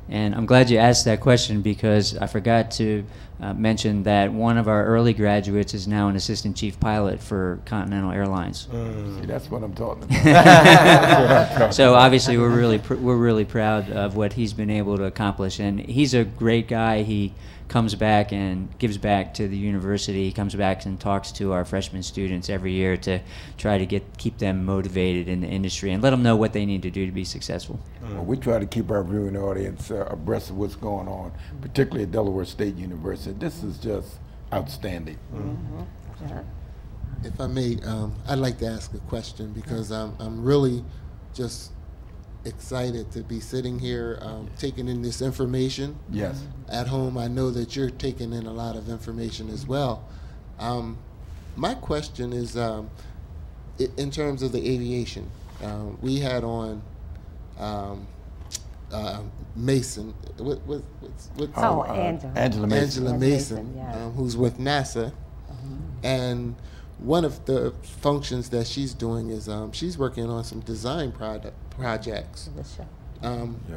And I'm glad you asked that question because I forgot to mention that one of our early graduates is now an assistant chief pilot for Continental Airlines. See, that's what I'm talking about. So obviously we're really proud of what he's been able to accomplish, and he's a great guy. He comes back and gives back to the university. He comes back and talks to our freshman students every year to try to keep them motivated in the industry and let them know what they need to do to be successful. Well, we try to keep our viewing audience abreast of what's going on, particularly at Delaware State University. This is just outstanding. Yeah. If I may, I'd like to ask a question because I'm really just excited to be sitting here taking in this information. Yes. At home, I know that you're taking in a lot of information as well. My question is, in terms of the aviation, we had on Mason. Angela Mason. Mason, yeah. who's with NASA, and one of the functions that she's doing is she's working on some design projects.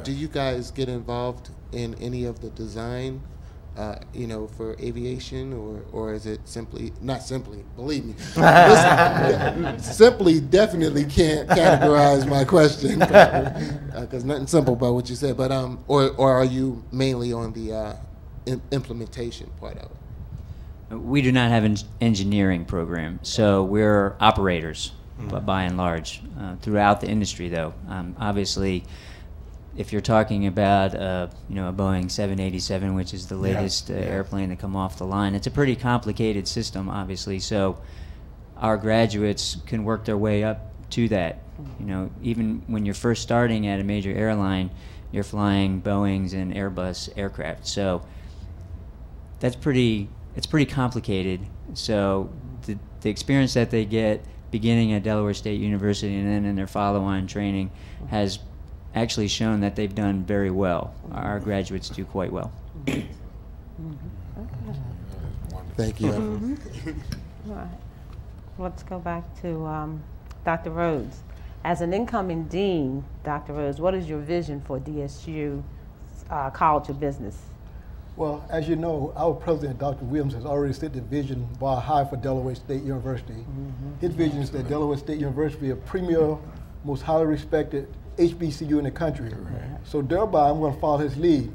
Do you guys get involved in any of the design, for aviation, or is it not simply, believe me, simply definitely can't categorize my question because nothing simple about what you said, but or are you mainly on the implementation part of it? We do not have an engineering program, so we're operators, by and large, throughout the industry. Though, obviously, if you're talking about a Boeing 787, which is the latest airplane to come off the line, it's a pretty complicated system, obviously. So, our graduates can work their way up to that. Even when you're first starting at a major airline, you're flying Boeings and Airbus aircraft. So, it's pretty complicated. So the experience that they get beginning at Delaware State University and then in their follow-on training has actually shown that they've done very well. Our graduates do quite well. Thank you. All right. Let's go back to Dr. Rhodes. As an incoming dean, Dr. Rhodes, what is your vision for DSU College of Business? Well, as you know, our president, Dr. Williams, has already set the vision bar high for Delaware State University. His vision is that Delaware State University be a premier, most highly respected HBCU in the country. So thereby, I'm going to follow his lead.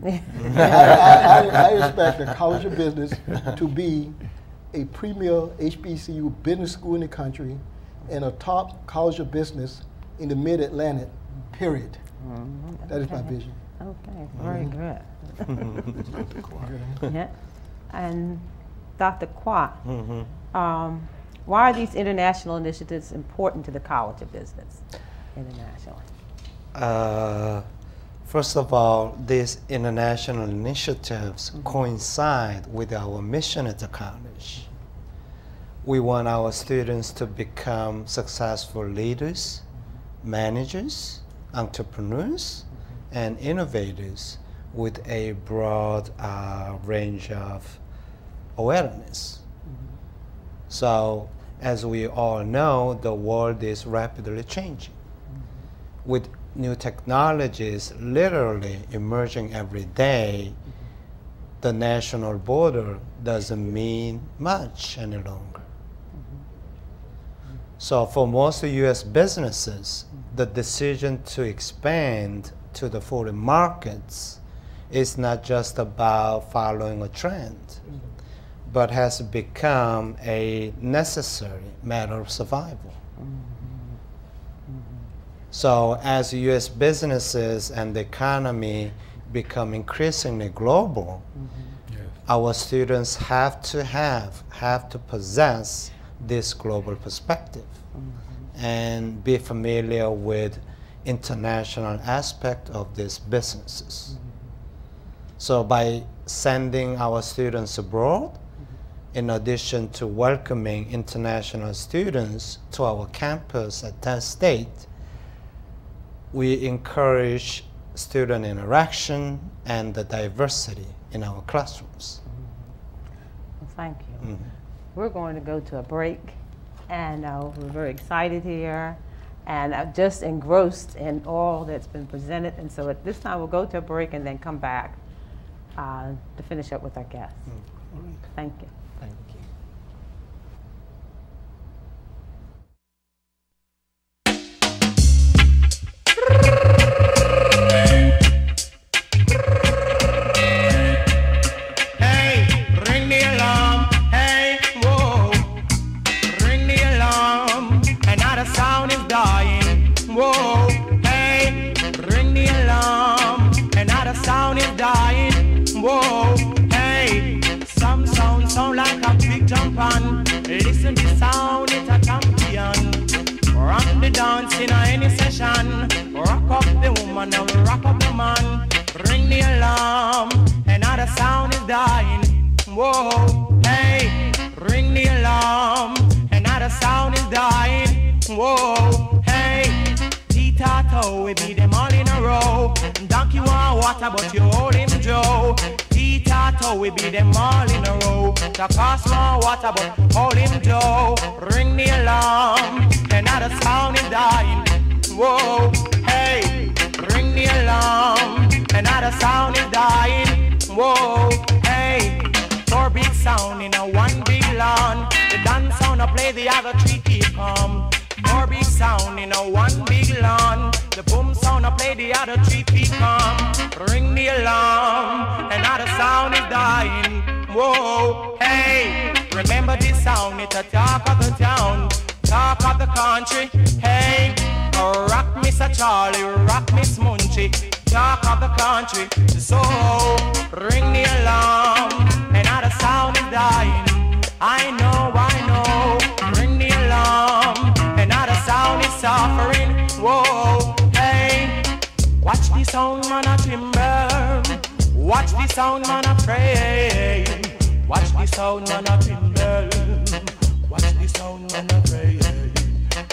I expect the College of Business to be a premier HBCU business school in the country and a top College of Business in the Mid-Atlantic, period. That is my vision. Okay, very good. Yeah. And Dr. Kwok, why are these international initiatives important to the College of Business internationally? First of all, these international initiatives coincide with our mission at the college. We want our students to become successful leaders, managers, entrepreneurs, and innovators with a broad range of awareness. So, as we all know, the world is rapidly changing, with new technologies literally emerging every day. The national border doesn't mean much any longer. So for most U.S. businesses, the decision to expand to the foreign markets is not just about following a trend, but has become a necessary matter of survival. So as U.S. businesses and the economy become increasingly global, our students have to possess this global perspective and be familiar with international aspect of these businesses. So by sending our students abroad, in addition to welcoming international students to our campus at Penn State, we encourage student interaction and the diversity in our classrooms. Well, thank you. We're going to go to a break, and we're very excited here And I'm just engrossed in all that's been presented. And so at this time, we'll go to a break and then come back to finish up with our guests. Thank you. Thank you. Whoa, hey, ring the alarm, and now the sound is dying. Whoa, hey, some sound like a big jump on. Listen the sound, it's a champion. Rock the dance in any session. Rock up the woman and rock up the man. Ring the alarm, and now the sound is dying. Whoa, hey, ring the alarm, and now the sound is dying. Whoa, hey. Tato, we beat them all in a row. Donkey want water, but you hold him Joe. Tato, we beat them all in a row. The cost want water, but hold him Joe. Ring the alarm, and now the sound is dying. Whoa, hey, ring the alarm, and now the sound is dying. Whoa, hey, 4 big sound in a 1 big lawn. The dance sound a play, the other 3 keep calm. 4 big sound in a 1 big lawn. The boom sound I play, the other 3 feet come. Ring the alarm, and now the sound is dying. Whoa, hey, remember this sound, it's a talk of the town, talk of the country. Hey, rock Mr. Charlie, rock Miss Munchie, talk of the country. So, ring the alarm, and now the sound is dying. I know, ring the alarm, and now the sound is suffering. Whoa, hey, watch the sound man a timber, watch the sound man a pray, watch the sound man a timber, watch the sound man a pray.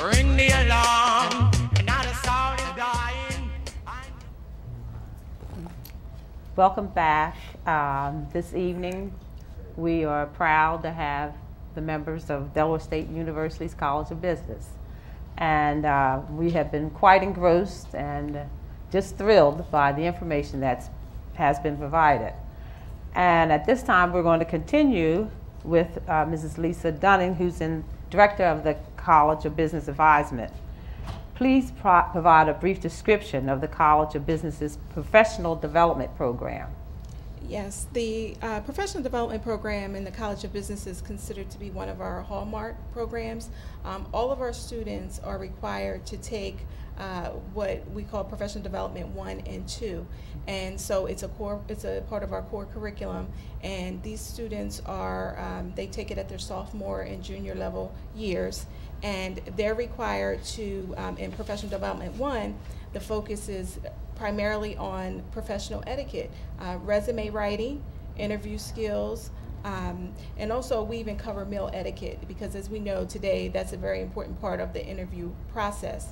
Ring the alarm, and now the sound is dying. Welcome back. This evening, we are proud to have the members of Delaware State University's College of Business. And we have been quite engrossed and just thrilled by the information that has been provided. And at this time, we're going to continue with Mrs. Lisa Dunning, who's Director of the College of Business Advisement. Please provide a brief description of the College of Business's professional development program. Yes, the professional development program in the College of Business is considered to be one of our hallmark programs. All of our students are required to take what we call professional development 1 and 2, and so it's a part of our core curriculum. And these students are they take it at their sophomore and junior level years, and they're required to in professional development 1, the focus is primarily on professional etiquette, resume writing, interview skills, and also we even cover meal etiquette, because as we know today, that's a very important part of the interview process.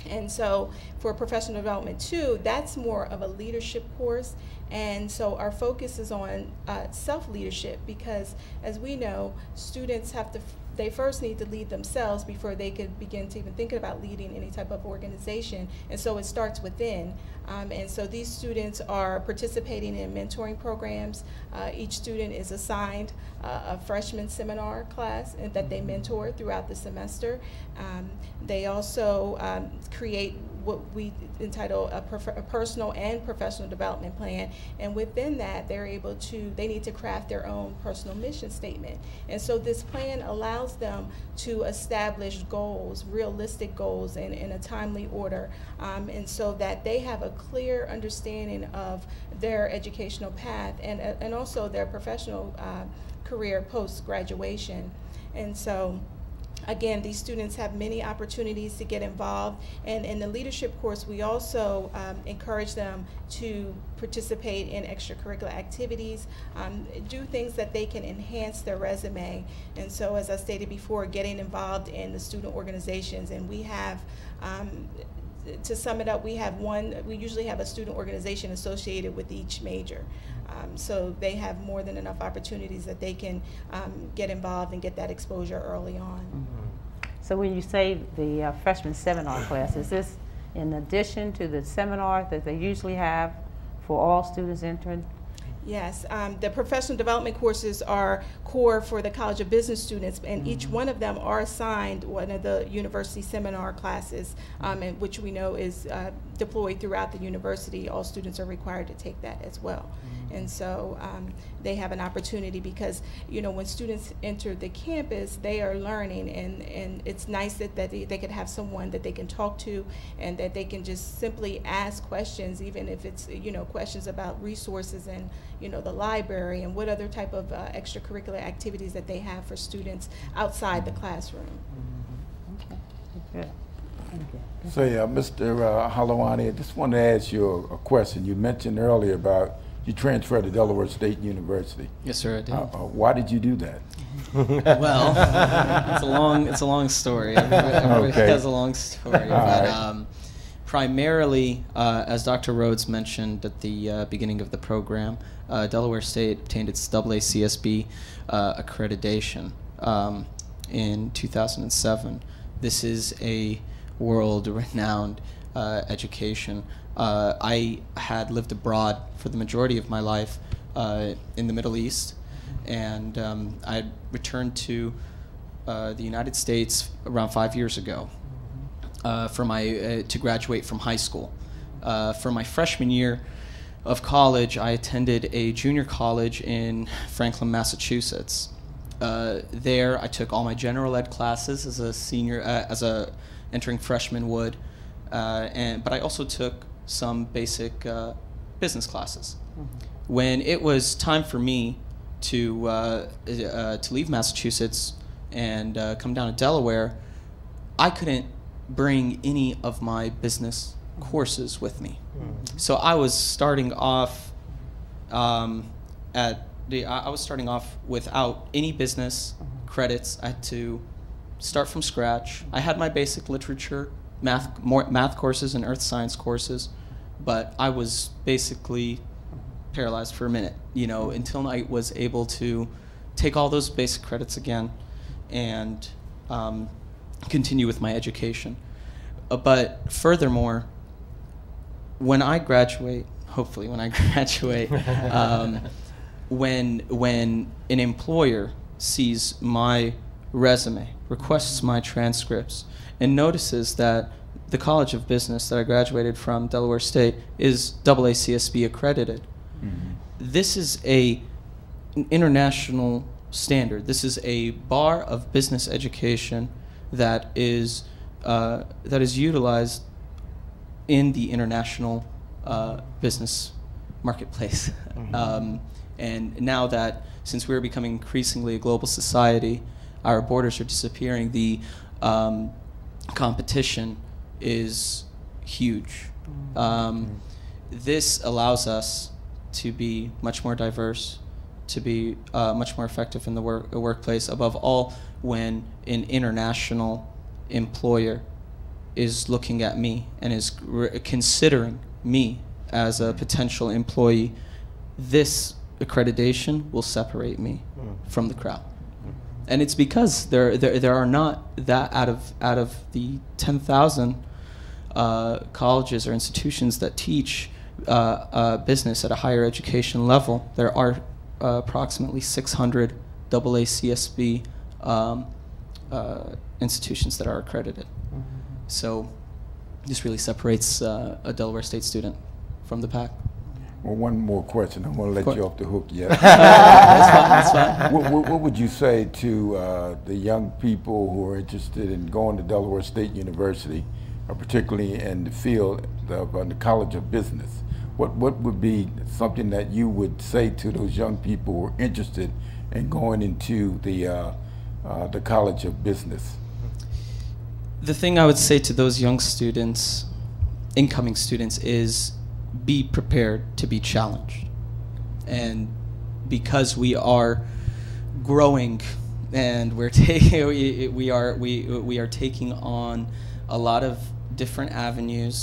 And so for professional development 2, that's more of a leadership course. And so our focus is on self-leadership, because as we know, students have to they first need to lead themselves before they could begin to even think about leading any type of organization. And so it starts within. And so these students are participating in mentoring programs. Each student is assigned a freshman seminar class that they mentor throughout the semester. They also create what we entitle a personal and professional development plan, and within that they need to craft their own personal mission statement. And so this plan allows them to establish goals, realistic goals, in a timely order, and so that they have a clear understanding of their educational path and also their professional career post-graduation. And so again, these students have many opportunities to get involved, and in the leadership course, we also encourage them to participate in extracurricular activities, do things that they can enhance their resume. And so, as I stated before, getting involved in the student organizations, and we have, to sum it up, we usually have a student organization associated with each major. So they have more than enough opportunities that they can get involved and get that exposure early on. So when you say the freshman seminar class, is this in addition to the seminar that they usually have for all students entering? Yes, the professional development courses are core for the College of Business students, and each one of them are assigned one of the university seminar classes, and which we know is deployed throughout the university. All students are required to take that as well. And so they have an opportunity because, you know, when students enter the campus, they are learning, and it's nice that they could have someone that they can talk to and that they can just simply ask questions, even if it's, you know, questions about resources and, you know, the library and what other type of extracurricular activities that they have for students outside the classroom. Okay, good. Thank you. So, Mr. Halawani, I just wanted to ask you a question. You mentioned earlier about you transferred to Delaware State University. Yes, sir, I did. Why did you do that? Well, it's a long story. Everybody Okay. has a long story. But primarily, as Dr. Rhodes mentioned at the beginning of the program, Delaware State obtained its AACSB accreditation in 2007. This is a world-renowned education. I had lived abroad for the majority of my life in the Middle East, and I returned to the United States around 5 years ago for to graduate from high school. For my freshman year of college, I attended a junior college in Franklin, Massachusetts. There, I took all my general ed classes as a senior, as a entering freshman would, but I also took some basic business classes. When it was time for me to leave Massachusetts and come down to Delaware, I couldn't bring any of my business courses with me. So I was starting off I was starting off without any business credits. I had to start from scratch. I had my basic literature, math courses and earth science courses, but I was basically paralyzed for a minute, you know, until I was able to take all those basic credits again and continue with my education. But furthermore, when I graduate, hopefully when I graduate, when an employer sees my resume, requests my transcripts, and notices that the College of Business that I graduated from, Delaware State, is AACSB accredited, this is an international standard. This is a bar of business education that is utilized in the international business marketplace. And now that, since we're becoming increasingly a global society, our borders are disappearing, the competition is huge. This allows us to be much more diverse, to be much more effective in the workplace, above all when an international employer is looking at me and is considering me as a potential employee. This accreditation will separate me from the crowd. And it's because there are not that out of the 10,000 colleges or institutions that teach business at a higher education level, there are approximately 600 AACSB institutions that are accredited. So this really separates a Delaware State student from the pack. Well, one more question. I want to let you off the hook yet. That's fine. What would you say to the young people who are interested in going to Delaware State University, particularly in the field of the College of Business? What would be something that you would say to those young people who are interested in going into the College of Business? The thing I would say to those young students, incoming students, is be prepared to be challenged. And because we are growing and we are taking on a lot of different avenues